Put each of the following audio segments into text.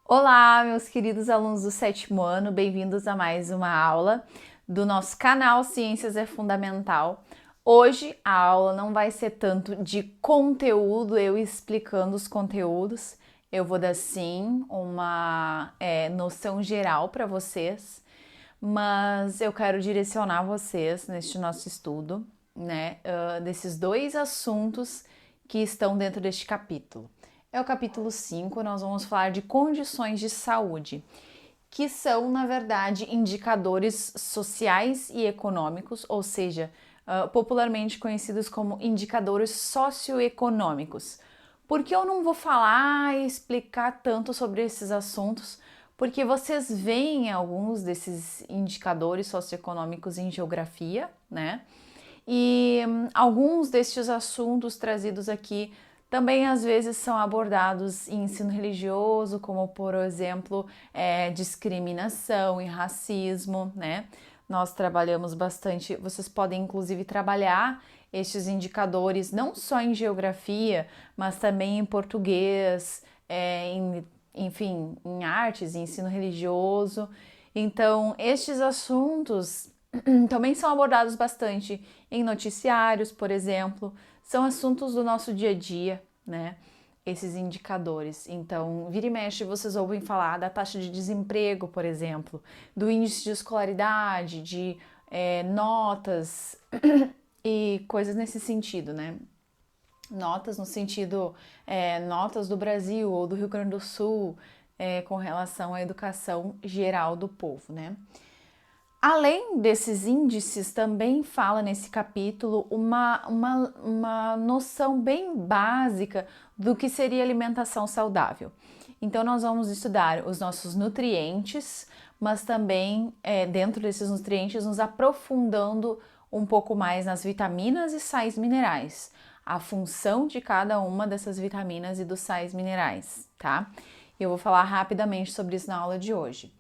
Olá, meus queridos alunos do sétimo ano, bem-vindos a mais uma aula do nosso canal Ciências é Fundamental. Hoje a aula não vai ser tanto de conteúdo, eu explicando os conteúdos, eu vou dar sim uma noção geral para vocês, mas eu quero direcionar vocês neste nosso estudo, né, desses dois assuntos que estão dentro deste capítulo. É o capítulo 5, nós vamos falar de condições de saúde, que são, na verdade, indicadores sociais e econômicos, ou seja, popularmente conhecidos como indicadores socioeconômicos. Por que eu não vou falar e explicar tanto sobre esses assuntos? Porque vocês veem alguns desses indicadores socioeconômicos em geografia, né? E alguns destes assuntos trazidos aqui também às vezes são abordados em ensino religioso, como por exemplo discriminação e racismo, né? Nós trabalhamos bastante, vocês podem inclusive trabalhar estes indicadores não só em geografia, mas também em português, enfim, em artes, em ensino religioso. Então, estes assuntos também são abordados bastante em noticiários, por exemplo, são assuntos do nosso dia a dia, né? Esses indicadores. Então, vira e mexe, vocês ouvem falar da taxa de desemprego, por exemplo, do índice de escolaridade, de notas e coisas nesse sentido, né? Notas no sentido, notas do Brasil ou do Rio Grande do Sul com relação à educação geral do povo, né? Além desses índices, também fala nesse capítulo uma noção bem básica do que seria alimentação saudável. Então, nós vamos estudar os nossos nutrientes, mas também, dentro desses nutrientes, nos aprofundando um pouco mais nas vitaminas e sais minerais, a função de cada uma dessas vitaminas e dos sais minerais, tá? Eu vou falar rapidamente sobre isso na aula de hoje.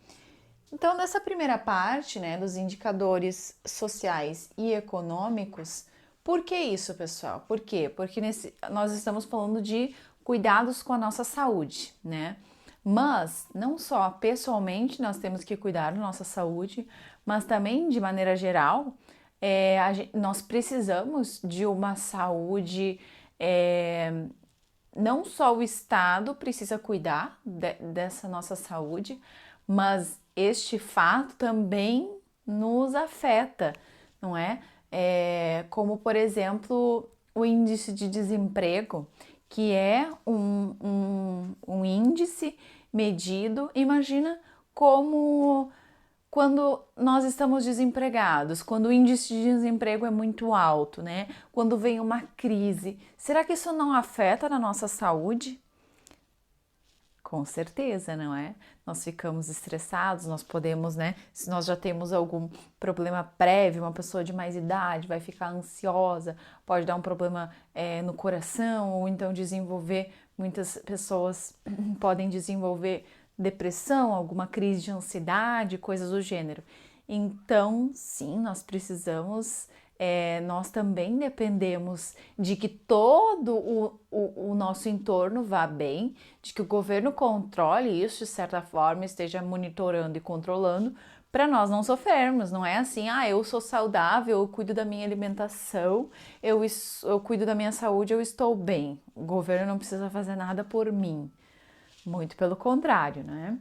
Então, nessa primeira parte, né, dos indicadores sociais e econômicos, por que isso, pessoal? Por quê? Porque nós estamos falando de cuidados com a nossa saúde, né? Mas não só pessoalmente nós temos que cuidar da nossa saúde, mas também de maneira geral, nós precisamos de uma saúde. Não só o Estado precisa cuidar dessa nossa saúde, mas este fato também nos afeta, não é? Como, por exemplo, o índice de desemprego, que é um índice medido, imagina como quando nós estamos desempregados, quando o índice de desemprego é muito alto, né? Quando vem uma crise, será que isso não afeta na nossa saúde? Com certeza, não é? Nós ficamos estressados, nós podemos, né? Se nós já temos algum problema prévio, uma pessoa de mais idade vai ficar ansiosa, pode dar um problema no coração, ou então desenvolver, muitas pessoas podem desenvolver depressão, alguma crise de ansiedade, coisas do gênero. Então, sim, nós precisamos nós também dependemos de que todo o nosso entorno vá bem, de que o governo controle isso de certa forma, esteja monitorando e controlando, para nós não sofrermos. Não é assim, eu sou saudável, eu cuido da minha alimentação, eu cuido da minha saúde, eu estou bem. O governo não precisa fazer nada por mim. Muito pelo contrário, né?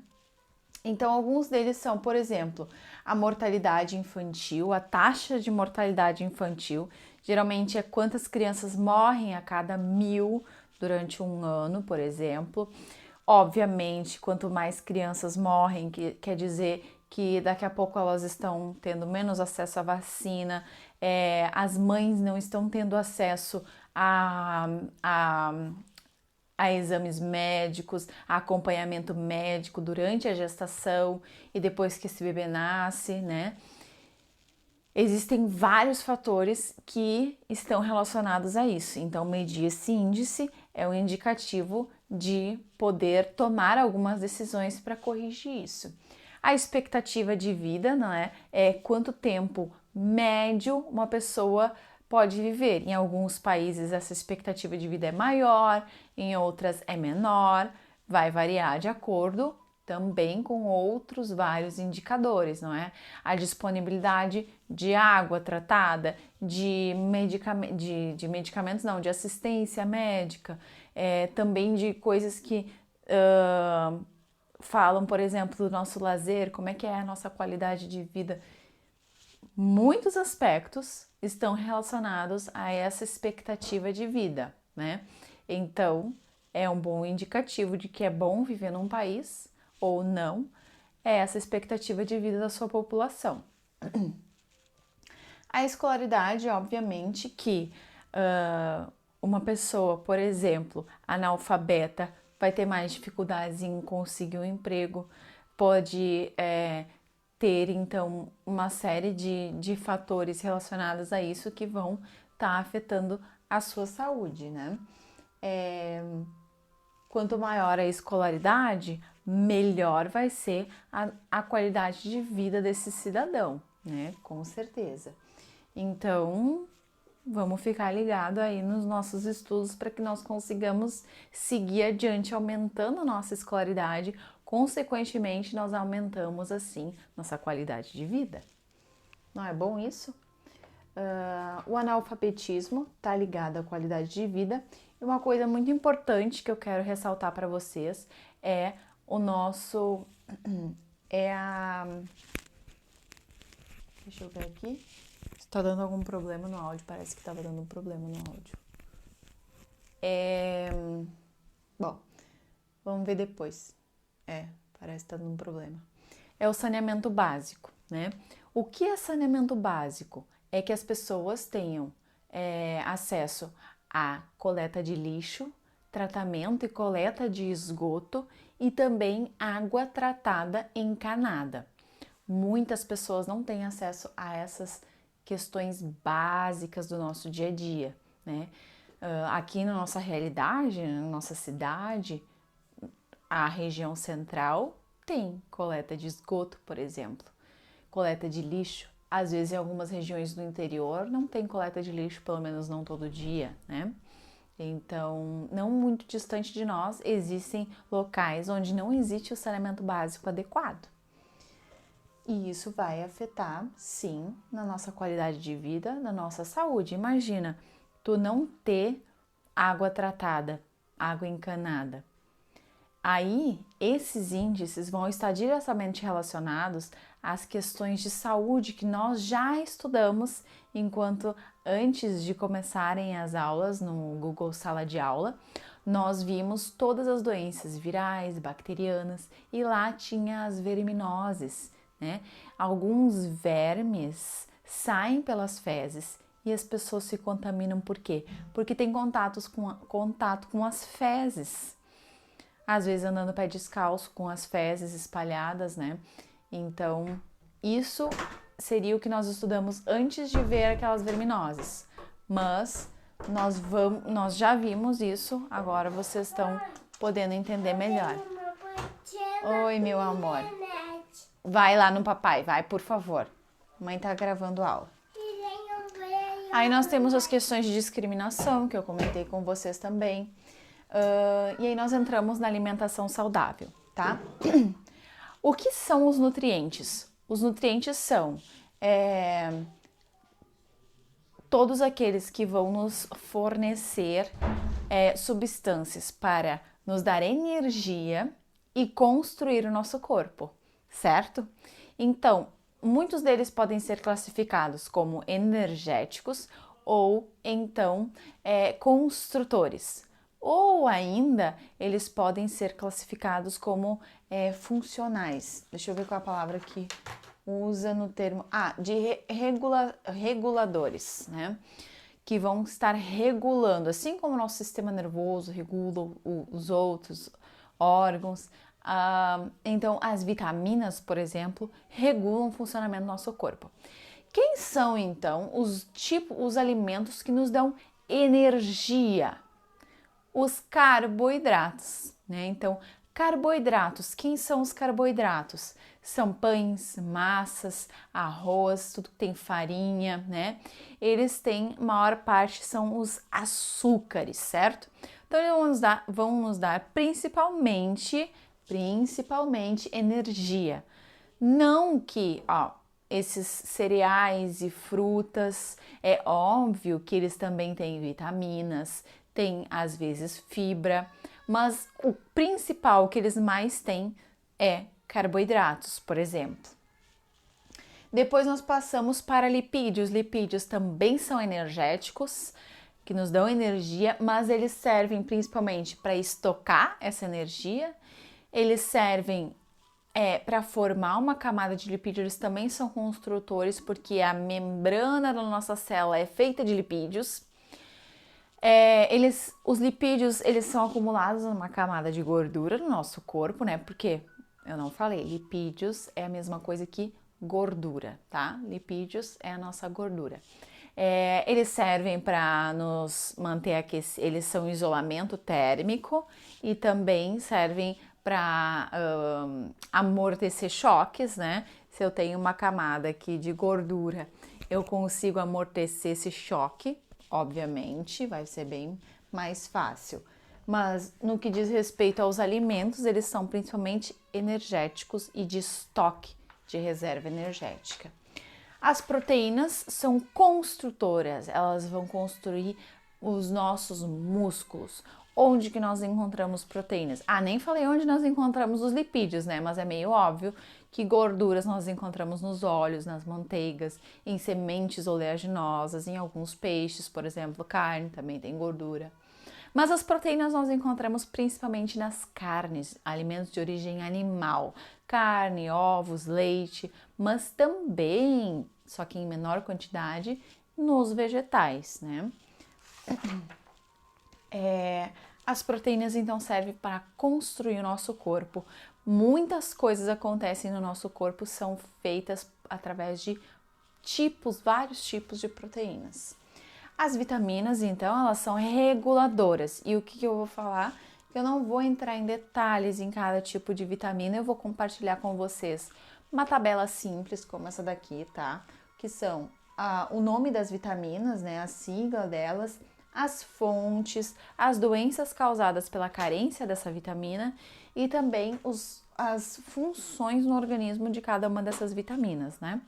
Então, alguns deles são, por exemplo, a mortalidade infantil, a taxa de mortalidade infantil. Geralmente é quantas crianças morrem a cada 1000 durante um ano, por exemplo. Obviamente, quanto mais crianças morrem, quer dizer que daqui a pouco elas estão tendo menos acesso à vacina, as mães não estão tendo acesso a exames médicos, a acompanhamento médico durante a gestação e depois que esse bebê nasce, né? Existem vários fatores que estão relacionados a isso. Então, medir esse índice é um indicativo de poder tomar algumas decisões para corrigir isso. A expectativa de vida, não é? É quanto tempo médio uma pessoa pode viver. Em alguns países essa expectativa de vida é maior, em outras é menor, vai variar de acordo também com outros vários indicadores, não é? A disponibilidade de água tratada, de medicamentos, não, de assistência médica, também de coisas que falam, por exemplo, do nosso lazer, como é que é a nossa qualidade de vida. Muitos aspectos estão relacionados a essa expectativa de vida, né? Então, é um bom indicativo de que é bom viver num país ou não, é essa expectativa de vida da sua população. A escolaridade, obviamente, que uma pessoa, por exemplo, analfabeta, vai ter mais dificuldades em conseguir um emprego, pode ter, então, uma série de fatores relacionados a isso que vão estar afetando a sua saúde, né? Quanto maior a escolaridade, melhor vai ser a qualidade de vida desse cidadão, né? Com certeza. Então, vamos ficar ligado aí nos nossos estudos para que nós consigamos seguir adiante aumentando a nossa escolaridade. Consequentemente, nós aumentamos assim nossa qualidade de vida. Não é bom isso? O analfabetismo está ligado à qualidade de vida. E uma coisa muito importante que eu quero ressaltar para vocês é o nosso... Deixa eu ver aqui. Está dando algum problema no áudio? Parece que estava dando um problema no áudio. Bom, vamos ver depois. Parece que está dando um problema. É o saneamento básico, né? O que é saneamento básico? É que as pessoas tenham acesso à coleta de lixo, tratamento e coleta de esgoto e também água tratada encanada. Muitas pessoas não têm acesso a essas questões básicas do nosso dia a dia, né? Aqui na nossa realidade, na nossa cidade, a região central tem coleta de esgoto, por exemplo, coleta de lixo. Às vezes, em algumas regiões do interior não tem coleta de lixo, pelo menos não todo dia, né? Então, não muito distante de nós, existem locais onde não existe o saneamento básico adequado. E isso vai afetar, sim, na nossa qualidade de vida, na nossa saúde. Imagina, tu não ter água tratada, água encanada. Aí, esses índices vão estar diretamente relacionados às questões de saúde que nós já estudamos enquanto antes de começarem as aulas no Google Sala de Aula, nós vimos todas as doenças virais, bacterianas e lá tinha as verminoses, né? Alguns vermes saem pelas fezes e as pessoas se contaminam por quê? Porque tem contato com as fezes. Às vezes andando pé descalço com as fezes espalhadas, né? Então, isso seria o que nós estudamos antes de ver aquelas verminoses. Mas nós já vimos isso, agora vocês estão podendo entender melhor. Oi, meu amor. Vai lá no papai, vai, por favor. Mãe tá gravando aula. Aí nós temos as questões de discriminação, que eu comentei com vocês também. E aí nós entramos na alimentação saudável, tá? O que são os nutrientes? Os nutrientes são todos aqueles que vão nos fornecer substâncias para nos dar energia e construir o nosso corpo, certo? Então, muitos deles podem ser classificados como energéticos ou então construtores. Ou ainda, eles podem ser classificados como funcionais. Deixa eu ver qual é a palavra que usa no termo... de reguladores, né? Que vão estar regulando, assim como o nosso sistema nervoso regula os outros órgãos. Então, as vitaminas, por exemplo, regulam o funcionamento do nosso corpo. Quem são, então, os alimentos que nos dão energia? Os carboidratos, né? Então, carboidratos, quem são os carboidratos? São pães, massas, arroz, tudo que tem farinha, né? Eles têm, maior parte são os açúcares, certo? Então, eles vão nos dar principalmente principalmente energia. Não que, esses cereais e frutas, é óbvio que eles também têm vitaminas, têm às vezes fibra, mas o principal que eles mais têm é carboidratos, por exemplo. Depois nós passamos para lipídios. Lipídios também são energéticos, que nos dão energia, mas eles servem principalmente para estocar essa energia. Eles servem para formar uma camada de lipídio. Eles também são construtores, porque a membrana da nossa célula é feita de lipídios. Os lipídios, eles são acumulados numa camada de gordura no nosso corpo, né? Porque eu não falei, lipídios é a mesma coisa que gordura, tá? Lipídios é a nossa gordura. Eles servem para nos manter aquecidos, eles são isolamento térmico e também servem para amortecer choques, né? Se eu tenho uma camada aqui de gordura, eu consigo amortecer esse choque, obviamente, vai ser bem mais fácil. Mas no que diz respeito aos alimentos, eles são principalmente energéticos e de estoque de reserva energética. As proteínas são construtoras, elas vão construir os nossos músculos. Onde que nós encontramos proteínas? Nem falei onde nós encontramos os lipídios, né? Mas é meio óbvio que gorduras nós encontramos nos óleos, nas manteigas, em sementes oleaginosas, em alguns peixes, por exemplo, carne também tem gordura. Mas as proteínas nós encontramos principalmente nas carnes, alimentos de origem animal, carne, ovos, leite, mas também, só que em menor quantidade, nos vegetais, né? As proteínas então servem para construir o nosso corpo. Muitas coisas acontecem no nosso corpo, são feitas através de vários tipos de proteínas. As vitaminas, então, elas são reguladoras. E o que eu vou falar? Eu não vou entrar em detalhes em cada tipo de vitamina, eu vou compartilhar com vocês uma tabela simples, como essa daqui, tá? Que são o nome das vitaminas, né? A sigla delas, as fontes, as doenças causadas pela carência dessa vitamina e também as funções no organismo de cada uma dessas vitaminas, né?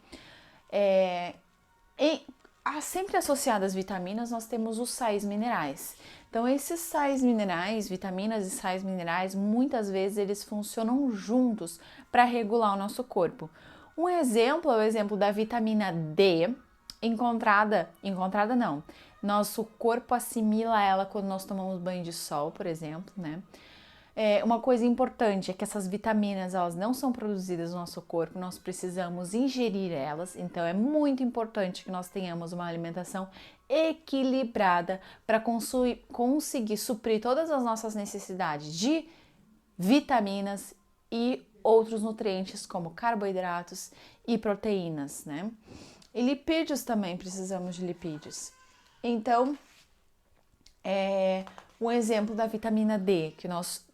Sempre associadas às vitaminas, nós temos os sais minerais. Então, esses sais minerais, vitaminas e sais minerais, muitas vezes eles funcionam juntos para regular o nosso corpo. Um exemplo é o exemplo da vitamina D, encontrada não. Nosso corpo assimila ela quando nós tomamos banho de sol, por exemplo, né? Uma coisa importante é que essas vitaminas, elas não são produzidas no nosso corpo, nós precisamos ingerir elas, então é muito importante que nós tenhamos uma alimentação equilibrada para conseguir suprir todas as nossas necessidades de vitaminas e outros nutrientes como carboidratos e proteínas, né? E lipídios também, precisamos de lipídios. Então, um exemplo da vitamina D que nós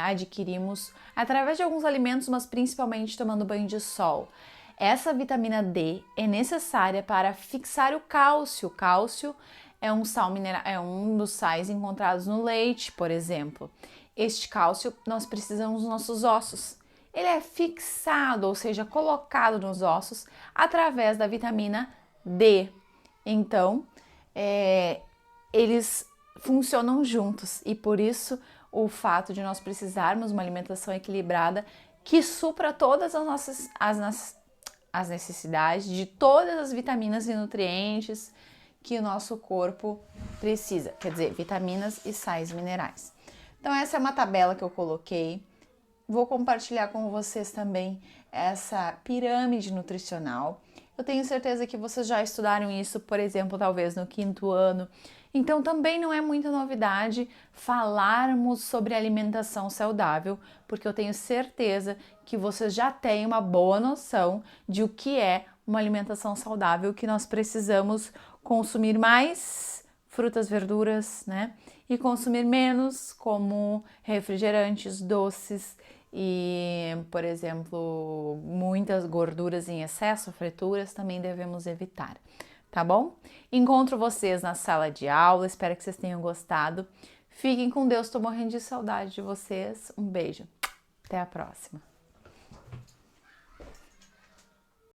adquirimos através de alguns alimentos, mas principalmente tomando banho de sol. Essa vitamina D é necessária para fixar o cálcio. O cálcio é um sal mineral, é um dos sais encontrados no leite, por exemplo. Este cálcio nós precisamos nos nossos ossos. Ele é fixado, ou seja, colocado nos ossos através da vitamina D. Então, eles funcionam juntos e por isso o fato de nós precisarmos uma alimentação equilibrada que supra todas as nossas as necessidades de todas as vitaminas e nutrientes que o nosso corpo precisa, quer dizer, vitaminas e sais minerais. Então essa é uma tabela que eu coloquei. Vou compartilhar com vocês também essa pirâmide nutricional. Eu tenho certeza que vocês já estudaram isso, por exemplo, talvez no 5º ano. Então também não é muita novidade falarmos sobre alimentação saudável, porque eu tenho certeza que vocês já têm uma boa noção de o que é uma alimentação saudável, que nós precisamos consumir mais frutas, verduras, né? E consumir menos como refrigerantes, doces e, por exemplo, muitas gorduras em excesso, frituras, também devemos evitar. Tá bom? Encontro vocês na sala de aula, espero que vocês tenham gostado. Fiquem com Deus, tô morrendo de saudade de vocês. Um beijo. Até a próxima!